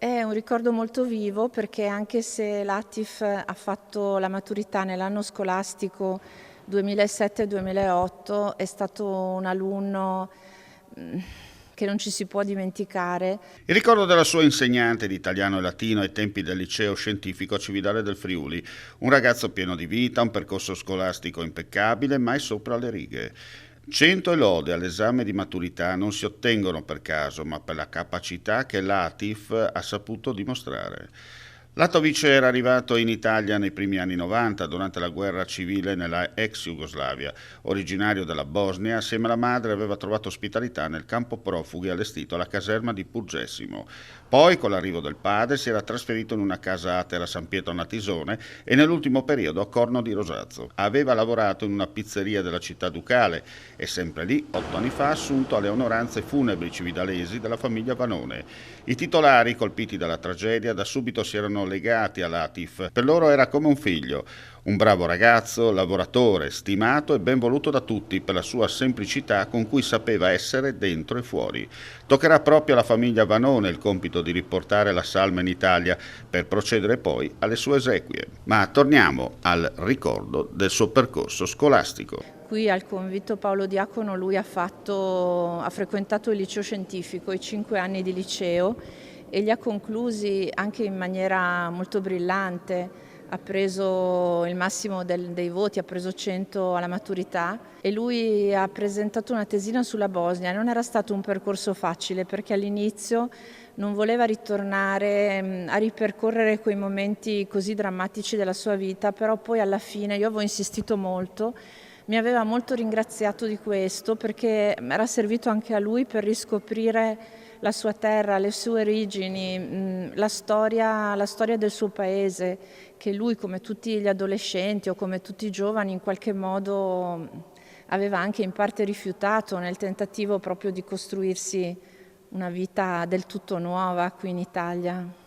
È un ricordo molto vivo perché anche se Latif ha fatto la maturità nell'anno scolastico 2007-2008, è stato un alunno che non ci si può dimenticare. Il ricordo della sua insegnante di italiano e latino ai tempi del liceo scientifico Cividale del Friuli, un ragazzo pieno di vita, un percorso scolastico impeccabile, mai sopra le righe. 100 e lode all'esame di maturità non si ottengono per caso, ma per la capacità che l'Atif ha saputo dimostrare. Latovic era arrivato in Italia nei primi anni 90, durante la guerra civile nella ex Jugoslavia. Originario della Bosnia, assieme alla madre aveva trovato ospitalità nel campo profughi allestito alla caserma di Purgessimo. Poi, con l'arrivo del padre, si era trasferito in una casa atera a San Pietro Natisone e nell'ultimo periodo a Corno di Rosazzo. Aveva lavorato in una pizzeria della città ducale e sempre lì, 8 anni fa, assunto alle onoranze funebri cividalesi della famiglia Vanone. I titolari, colpiti dalla tragedia, da subito si erano legati all'Atif. Per loro era come un figlio, un bravo ragazzo, lavoratore, stimato e ben voluto da tutti per la sua semplicità con cui sapeva essere dentro e fuori. Toccherà proprio alla famiglia Vanone il compito di riportare la salma in Italia per procedere poi alle sue esequie. Ma torniamo al ricordo del suo percorso scolastico. Qui al convitto Paolo Diacono lui ha frequentato il liceo scientifico, i 5 anni di liceo, e li ha conclusi anche in maniera molto brillante. Ha preso il massimo dei voti, ha preso 100 alla maturità e lui ha presentato una tesina sulla Bosnia. Non era stato un percorso facile perché all'inizio non voleva ritornare a ripercorrere quei momenti così drammatici della sua vita, però poi alla fine io avevo insistito molto. Mi aveva molto ringraziato di questo perché era servito anche a lui per riscoprire la sua terra, le sue origini, la storia del suo paese, che lui, come tutti gli adolescenti o come tutti i giovani, in qualche modo aveva anche in parte rifiutato nel tentativo proprio di costruirsi una vita del tutto nuova qui in Italia.